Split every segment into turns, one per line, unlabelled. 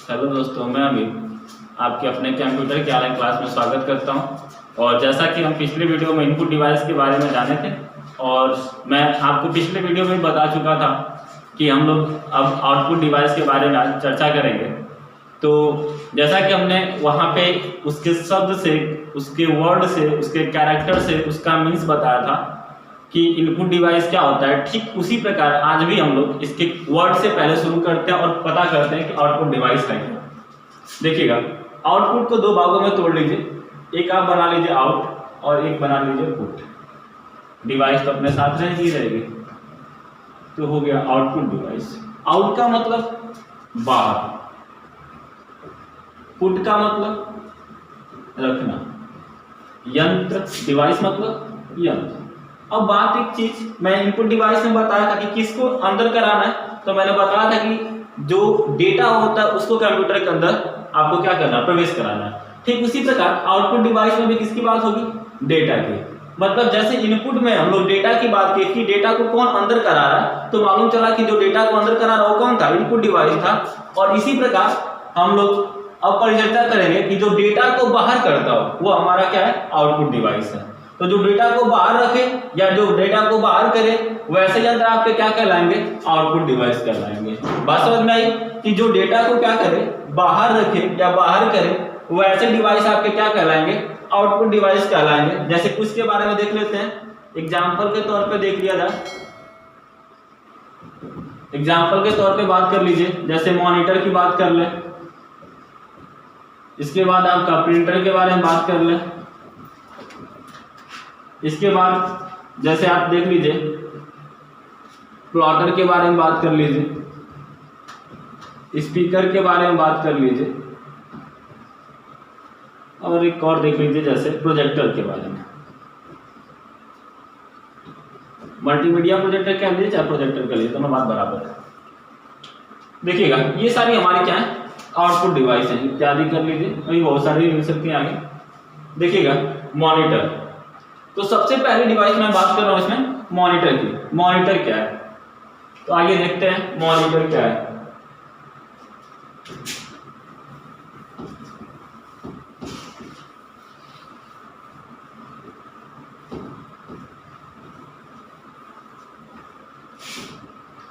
Hello दोस्तों, मैं अमित आपके अपने कंप्यूटर के ऑनलाइन क्लास में स्वागत करता हूं। और जैसा कि हम पिछले वीडियो में इनपुट डिवाइस के बारे में जाने थे और मैं आपको पिछले वीडियो में बता चुका था कि हम लोग अब आउटपुट डिवाइस के बारे में आज चर्चा करेंगे। तो जैसा कि हमने वहाँ पे उसके शब्द से, उसके वर्ड से, उसके कैरेक्टर से उसका मीन्स बताया था कि इनपुट डिवाइस क्या होता है, ठीक उसी प्रकार आज भी हम लोग इसके वर्ड से पहले शुरू करते हैं और पता करते हैं कि आउटपुट डिवाइस है क्या। देखिएगा, आउटपुट को दो भागों में तोड़ लीजिए, एक आप बना लीजिए आउट और एक बना लीजिए पुट। डिवाइस तो अपने साथ रहेगी, तो हो गया आउटपुट डिवाइस। आउट का मतलब बाहर, पुट का मतलब रखना, यंत्र, डिवाइस मतलब यंत्र। अब बात एक चीज, मैं इनपुट डिवाइस में बताया था कि किसको अंदर कराना है, तो मैंने बताया था कि जो डेटा होता है उसको कंप्यूटर के अंदर आपको क्या करना है, प्रवेश कराना है। ठीक उसी प्रकार आउटपुट डिवाइस में भी किसकी बात होगी, डेटा की। मतलब जैसे इनपुट में हम लोग डेटा की बात की कि डेटा को कौन अंदर करा रहा है, तो मालूम चला कि जो डेटा को अंदर करा रहा वो कौन था, इनपुट डिवाइस था। और इसी प्रकार हम लोग अब परिचर्चा करेंगे कि जो डेटा को बाहर करता हो वो हमारा क्या है, आउटपुट डिवाइस है। तो जो डेटा को बाहर रखे या जो डेटा को बाहर करे वैसे यंत्र आपके क्या कहलाएंगे, आउटपुट डिवाइस कहलाएंगे। बात समझ में आई कि जो डेटा को क्या करे, बाहर रखे या बाहर करे वैसे डिवाइस आपके क्या कहलाएंगे, आउटपुट डिवाइस कहलाएंगे। जैसे कुछ के बारे में देख लेते हैं, एग्जाम्पल के तौर पे देख लिया जाए। एग्जाम्पल के तौर पे बात कर लीजिए, जैसे मॉनिटर की बात कर ले, इसके बाद आपका प्रिंटर के बारे में बात कर ले, इसके बाद जैसे आप देख लीजिए प्लॉटर के बारे में बात कर लीजिए, स्पीकर के बारे में बात कर लीजिए, और एक और देख लीजिए जैसे प्रोजेक्टर के बारे में। मल्टीमीडिया प्रोजेक्टर कह लीजिए चाहे प्रोजेक्टर कह लीजिए, दोनों बात बराबर है। देखिएगा ये सारी हमारी क्या है, आउटपुट डिवाइस है। इत्यादि कर लीजिए, अभी बहुत सारी मिल सकती है आगे। देखिएगा मॉनिटर, तो सबसे पहली डिवाइस मैं बात कर रहा हूं इसमें मॉनिटर की। मॉनिटर क्या है, तो आइए देखते हैं मॉनिटर क्या है।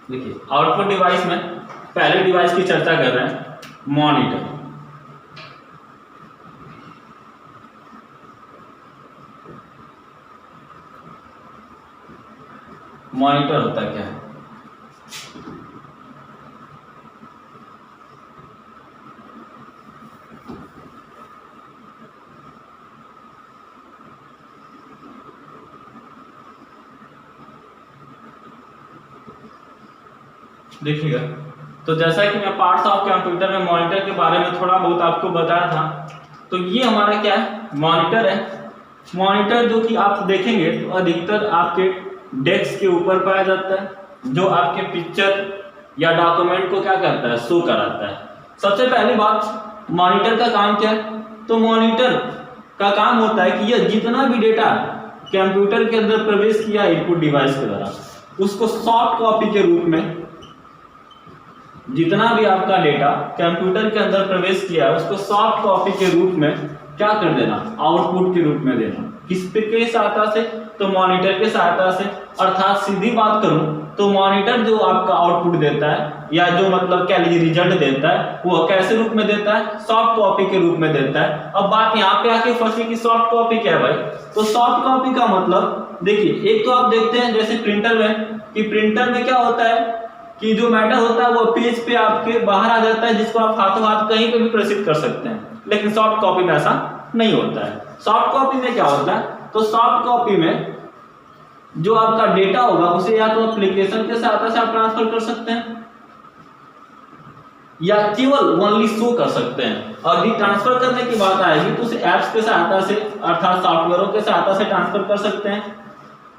देखिए आउटपुट डिवाइस में पहले डिवाइस की चर्चा कर रहे हैं, मॉनिटर। मॉनिटर होता क्या है, देखिएगा। तो जैसा कि मैं पार्ट्स ऑफ कंप्यूटर में मॉनिटर के बारे में थोड़ा बहुत आपको बताया था, तो ये हमारा क्या है, मॉनिटर है। मॉनिटर जो कि आप देखेंगे तो अधिकतर आपके डेस्क के ऊपर पाया जाता है, जो आपके पिक्चर या डॉक्यूमेंट को क्या करता है, शो कराता है। सबसे पहली बात, मॉनिटर का काम क्या है, तो मॉनिटर का काम होता है कि यह जितना भी डेटा कंप्यूटर के अंदर प्रवेश किया इनपुट डिवाइस के द्वारा, उसको सॉफ्ट कॉपी के रूप में, जितना भी आपका डेटा कंप्यूटर के अंदर प्रवेश किया उसको सॉफ्ट कॉपी के रूप में क्या कर देना, आउटपुट के रूप में देना। किस के सहायता से, तो मॉनिटर के सहायता से। अर्थात सीधी बात करूं तो मॉनिटर जो आपका आउटपुट देता है या जो मतलब क्या लीजिए रिजल्ट देता है, वो कैसे रूप में देता है, सॉफ्ट कॉपी के रूप में देता है। अब बात यहाँ पे आके फंसी कि सॉफ्ट कॉपी क्या है भाई, तो सॉफ्ट कॉपी का मतलब देखिए, एक तो आप देखते हैं जैसे प्रिंटर में, कि प्रिंटर में क्या होता है कि जो मैटर होता है वो पेज पे आपके बाहर आ जाता है, जिसको आप हाथों हाथ कहीं पे भी प्रदर्शित कर सकते हैं। लेकिन सॉफ्ट कॉपी में ऐसा नहीं होता है। सॉफ्ट कॉपी में क्या होता है, तो सॉफ्ट कॉपी में जो आपका डेटा होगा उसे या तो एप्लीकेशन के सहायता से आप ट्रांसफर कर सकते हैं या केवल ओनली शो कर सकते हैं। और यदि ट्रांसफर करने की बात आएगी तो उसे एप्स के सहायता से, अर्थात सॉफ्टवेयरों के सहायता से ट्रांसफर कर सकते हैं।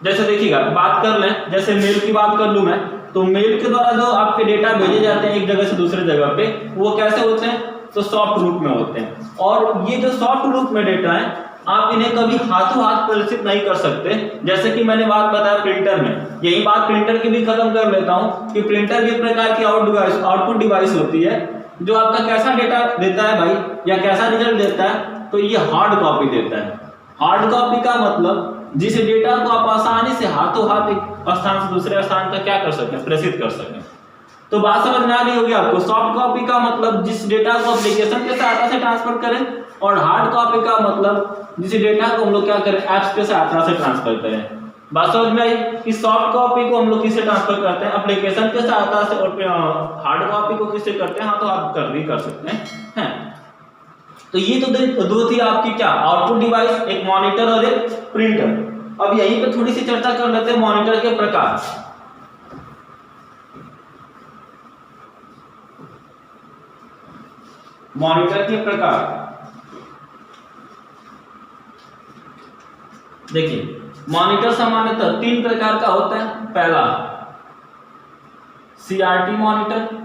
जैसे देखिएगा, बात कर लें, जैसे मेल की बात कर लूं मैं, तो मेल के द्वारा जो आपके डेटा भेजे जाते हैं एक जगह से दूसरे जगह पे, वो कैसे होते हैं, तो सॉफ्ट रूप में होते हैं। और ये जो सॉफ्ट रूप में डेटा है आप इन्हें कभी हाथों हाथ प्रदर्शित नहीं कर सकते। जैसे कि मैंने बात बताया प्रिंटर में, यही बात प्रिंटर की भी खत्म कर लेता हूं कि प्रिंटर भी एक प्रकार की आउटपुट डिवाइस होती है। जो आपका कैसा डेटा देता है भाई, या कैसा रिजल्ट देता है, तो ये हार्ड कॉपी देता है। हार्ड कॉपी का मतलब जिस डेटा को आप आसानी से हाथों हाथ एक स्थान से दूसरे स्थान तक क्या कर सकें, प्रेषित कर सकें। तो बात समझ में आ रही होगी आपको। सॉफ्ट कॉपी का मतलब जिस डेटा को एप्लीकेशन के सहायता से ट्रांसफर करें, और हार्ड कॉपी का मतलब जिस डेटा को हम लोग क्या करें, ऐप्स के सहायता से ट्रांसफर करें। बात समझ में आई कि सॉफ्ट कॉपी को हम लोग किससे ट्रांसफर करते हैं, एप्लीकेशन के सहायता से, और हार्ड कॉपी को किससे करते हैं, हाँ तो आप कर सकते हैं। तो ये तो दो थी आपकी क्या, आउटपुट डिवाइस, एक मॉनिटर और एक प्रिंटर। अब यहीं पे थोड़ी सी चर्चा कर लेते हैं मॉनिटर के प्रकार। मॉनिटर के प्रकार देखिए, मॉनिटर सामान्यतः 3 प्रकार का होता है। पहला सीआरटी मॉनिटर,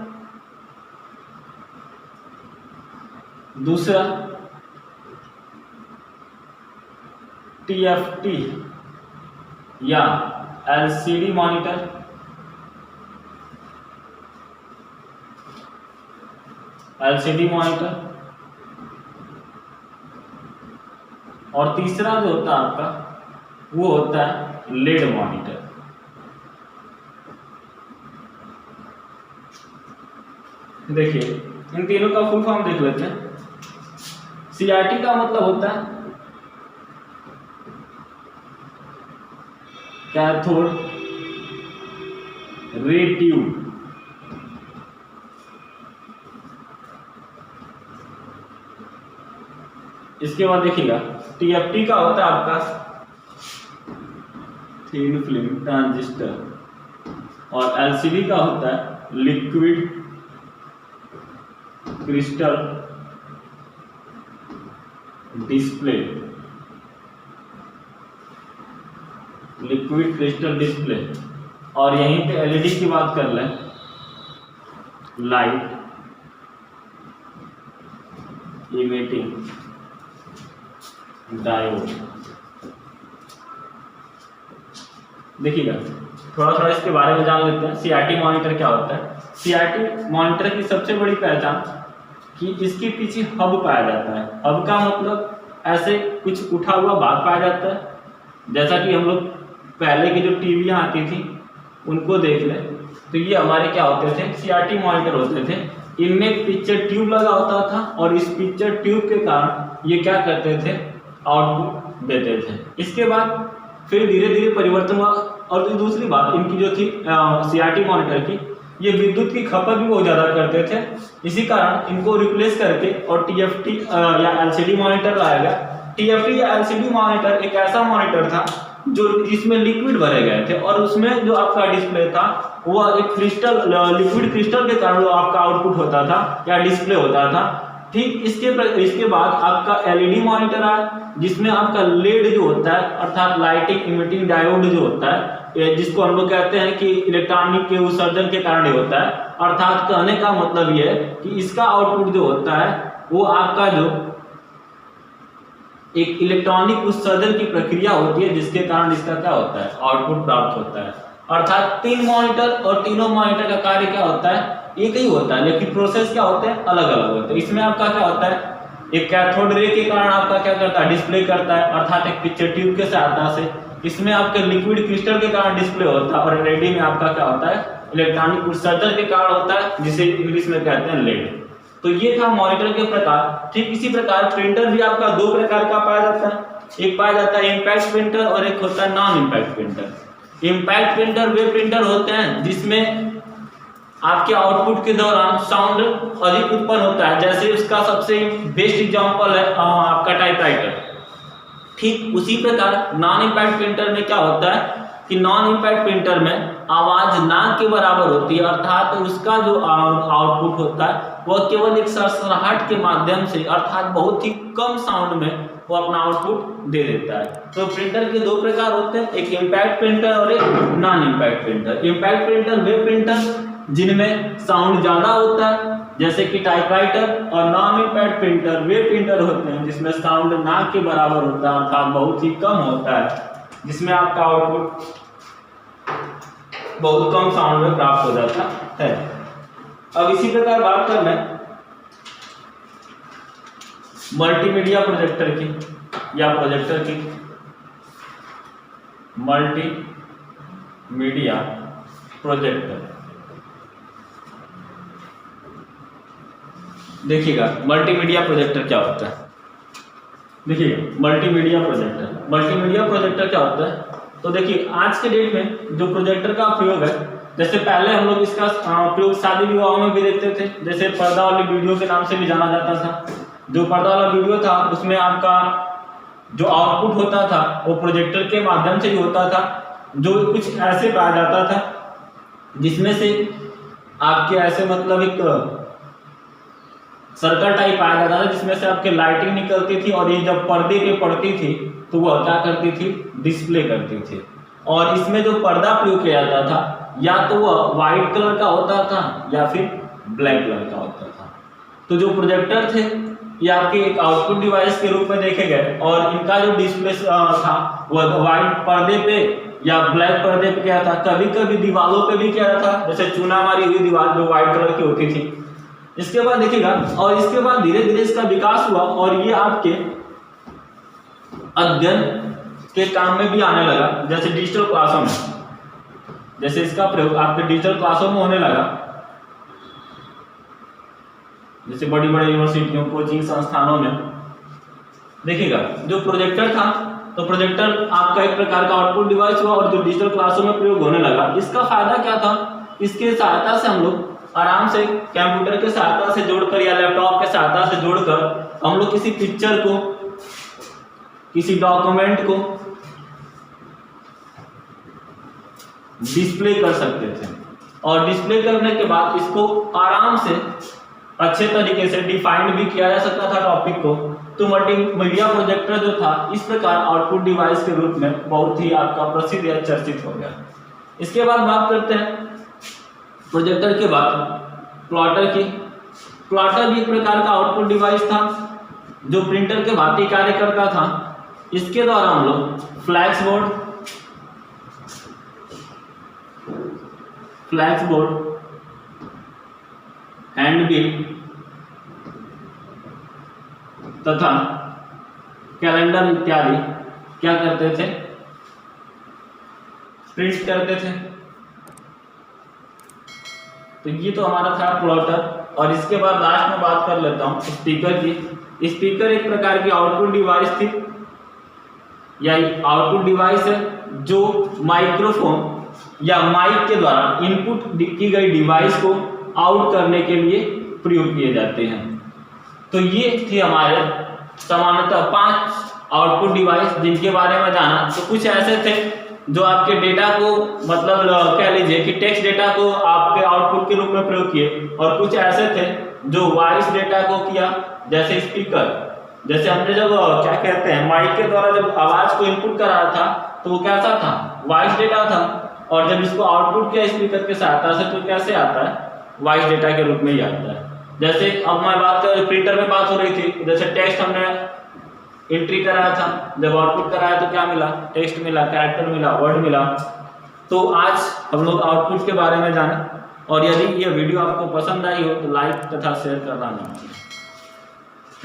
दूसरा टीएफटी या एलसीडी मॉनिटर, और तीसरा जो होता है आपका वो होता है लेड मॉनिटर। देखिए इन तीनों का फुल फॉर्म देख लेते हैं। सीआरटी का मतलब होता है कैथोड रे ट्यूब। इसके बाद देखिएगा टीएफटी का होता है आपका थिन फिल्म ट्रांजिस्टर, और एलसीडी का होता है लिक्विड क्रिस्टल डिस्प्ले। और यहीं पे एलईडी की बात कर लें, लाइट इमिटिंग डायोड। देखिएगा थोड़ा इसके बारे में जान लेते हैं। सीआरटी मॉनिटर क्या होता है। सीआरटी मॉनिटर की सबसे बड़ी पहचान कि इसके पीछे हब पाया जाता है। हब का मतलब ऐसे कुछ उठा हुआ भाग पाया जाता है। जैसा कि हम लोग पहले की जो टीवियां आती थी उनको देख लें, तो ये हमारे क्या होते थे, सीआरटी मॉनिटर होते थे। इनमें एक पिक्चर ट्यूब लगा होता था, और इस पिक्चर ट्यूब के कारण ये क्या करते थे, आउटपुट देते थे। इसके बाद फिर धीरे धीरे परिवर्तन हुआ। और दूसरी बात इनकी जो थी सीआरटी मॉनिटर की, ये विद्युत की खपत भी बहुत ज़्यादा करते थे। इसी कारण इनको रिप्लेस करके और टीएफटी या एलसीडी मॉनिटर लाया गया। टीएफटी या एलसीडी मॉनिटर एक ऐसा मॉनिटर था जो जिसमें लिक्विड भरे गए थे, और उसमें जो आपका डिस्प्ले था वह एक लिक्विड क्रिस्टल के कारण आपका आउटपुट होता था या डिस्प्ले होता था। ठीक इसके बाद आपका एलईडी मॉनिटर आया, जिसमें आपका लेड जो होता है, अर्थात लाइटिंग इमिटिंग डायोड जो होता है, जिसको हम लोग कहते हैं कि इलेक्ट्रॉनिक के उत्सर्जन के कारण ही होता है। अर्थात कहने का मतलब यह है कि इसका आउटपुट जो होता है वो आपका जो एक इलेक्ट्रॉनिक उत्सर्जन की प्रक्रिया होती है, जिसके कारण इसका क्या होता है, आउटपुट प्राप्त होता है। अर्थात 3 मॉनिटर और तीनों मॉनिटर का कार्य क्या होता है, एक ही होता है, लेकिन प्रोसेस क्या होते हैं, अलग अलग होते हैं। इसमें आपका क्या होता है, एक कैथोड रे के कारण आपका क्या करता है, डिस्प्ले करता है, अर्थात एक पिक्चर ट्यूब के सहायता से। इसमें आपके लिक्विड क्रिस्टल के कारण डिस्प्ले होता है, और एलईडी में आपका क्या होता है, इलेक्ट्रॉनिक उत्सर्जन के कारण होता है, जिसे इंग्लिश में कहते हैं लेड। तो ये था मॉनिटर के प्रकार। ठीक इसी प्रकार प्रिंटर भी आपका 2 प्रकार का पाया जाता है। एक पाया जाता है इम्पैक्ट प्रिंटर, और एक होता है non impact printer. Impact printer वे प्रिंटर होते हैं जिसमें आपके आउटपुट के दौरान साउंड अधिक उत्पन्न होता है। जैसे उसका सबसे बेस्ट एग्जांपल है आपका टाइपराइटर। ठीक उसी प्रकार नॉन इम्पैक्ट प्रिंटर में क्या होता है कि नॉन इम्पैक्ट प्रिंटर में आवाज ना के बराबर होती है, अर्थात उसका जो आउटपुट होता है वह केवल एक सरसराहट के माध्यम से, अर्थात बहुत ही कम साउंड में वो अपना आउटपुट दे देता है। तो प्रिंटर के 2 प्रकार होते हैं, एक इम्पैक्ट प्रिंटर और एक non impact printer. Impact printer वे प्रिंटर जिनमें साउंड ज्यादा होता है, जैसे कि टाइपराइटर, और नॉन इम्पैक्ट प्रिंटर वे प्रिंटर होते हैं जिसमें साउंड ना के बराबर होता है, अर्थात बहुत ही कम होता है, जिसमें आपका आउटपुट बहुत कम साउंड में प्राप्त हो जाता है। अब इसी प्रकार बात कर लें मल्टीमीडिया प्रोजेक्टर की या प्रोजेक्टर की मल्टीमीडिया प्रोजेक्टर। देखिएगा मल्टीमीडिया प्रोजेक्टर क्या होता है। देखिए मल्टीमीडिया प्रोजेक्टर क्या होता है। तो देखिए आज के डेट में जो प्रोजेक्टर का प्रयोग है, जैसे पहले हम लोग इसका प्रयोग शादी विवाहों में भी देखते थे, जैसे पर्दा वाली वीडियो के नाम से भी जाना जाता था। जो पर्दा वाला वीडियो था उसमें आपका जो आउटपुट होता था वो प्रोजेक्टर के माध्यम से ही होता था, जो कुछ ऐसे पाया जाता था जिसमें से आपके ऐसे मतलब एक सर्कल टाइप आया जाता था, जिसमें से आपके लाइटिंग निकलती थी और ये जब पर्दे पे पड़ती थी तो वह क्या करती थी, डिस्प्ले करती थी। और इसमें जो पर्दा प्रयोग किया जाता था या तो वह व्हाइट कलर का होता था या फिर ब्लैक कलर का होता था। तो जो प्रोजेक्टर थे ये आपके एक आउटपुट डिवाइस के रूप में देखे गए और इनका जो डिस्प्ले था वह व्हाइट पर्दे पे या ब्लैक पर्दे पे क्या था, कभी कभी दीवारों पे भी क्या था, जैसे चूना मारी हुई दीवार जो व्हाइट कलर की होती थी। इसके बाद देखिएगा और इसके बाद धीरे धीरे इसका विकास हुआ और ये आपके अध्ययन के काम में भी आने लगा, जैसे डिजिटल क्लासों में, जैसे इसका प्रयोग आपके डिजिटल क्लासों में होने लगा, जैसे बड़ी बड़ी यूनिवर्सिटियों कोचिंग संस्थानों में। देखिएगा जो प्रोजेक्टर था तो प्रोजेक्टर आपका एक प्रकार का आउटपुट डिवाइस हुआ और जो डिजिटल क्लासों में प्रयोग होने लगा। इसका फायदा क्या था, इसके सहायता से हम लोग आराम से कंप्यूटर के सहायता से जोड़कर या लैपटॉप के सहायता से जोड़कर हम लोग किसी पिक्चर को, किसी डॉक्यूमेंट को डिस्प्ले कर सकते थे और डिस्प्ले करने के बाद इसको आराम से अच्छे तरीके से डिफाइंड भी किया जा सकता था टॉपिक को। तो मल्टीमीडिया प्रोजेक्टर जो था इस प्रकार आउटपुट डिवाइस के रूप में बहुत ही आपका प्रसिद्ध या चर्चित हो गया। इसके बाद बात करते हैं प्रोजेक्टर के बाद प्लॉटर की। प्लॉटर भी एक प्रकार का आउटपुट डिवाइस था जो प्रिंटर के भांति कार्य करता था। इसके द्वारा हम लोग फ्लैक्स बोर्ड, हैंडबिल तथा कैलेंडर इत्यादि क्या करते थे, प्रिंट करते थे। तो ये तो हमारा था प्लॉटर। और इसके बाद लास्ट में बात कर लेता हूँ स्पीकर की। स्पीकर एक प्रकार की आउटपुट डिवाइस थी या आउटपुट डिवाइस है जो माइक्रोफोन या माइक के द्वारा इनपुट की गई डिवाइस को आउट करने के लिए प्रयोग किए जाते हैं। तो ये थे हमारे सामान्यतः 5 आउटपुट डिवाइस जिनके बारे में जाना। तो कुछ ऐसे थे जो आपके डेटा को मतलब कह लीजिए कि टेक्स्ट डेटा को आपके आउटपुट के रूप में प्रयोग किए, और कुछ ऐसे थे जो वॉइस डेटा को किया, जैसे स्पीकर। जैसे हमने जब क्या कहते हैं माइक के द्वारा जब आवाज को इनपुट करा था तो वो कैसा था, वॉइस डेटा था। और जब इसको आउटपुट किया स्पीकर के सहायता से तो कैसे आता है, वॉइस डेटा के रूप में ही आता है। जैसे अब मैं बात कर प्रिंटर में बात हो रही थी, जैसे टेक्स्ट हमने एंट्री कराया था, जब आउटपुट कराया तो क्या मिला, टेक्स्ट मिला, कैरेक्टर मिला, वर्ड मिला। तो आज हम लोग आउटपुट के बारे में जाने, और यदि यह वीडियो आपको पसंद आई हो तो लाइक तथा शेयर करना ना भूलें।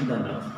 धन्यवाद।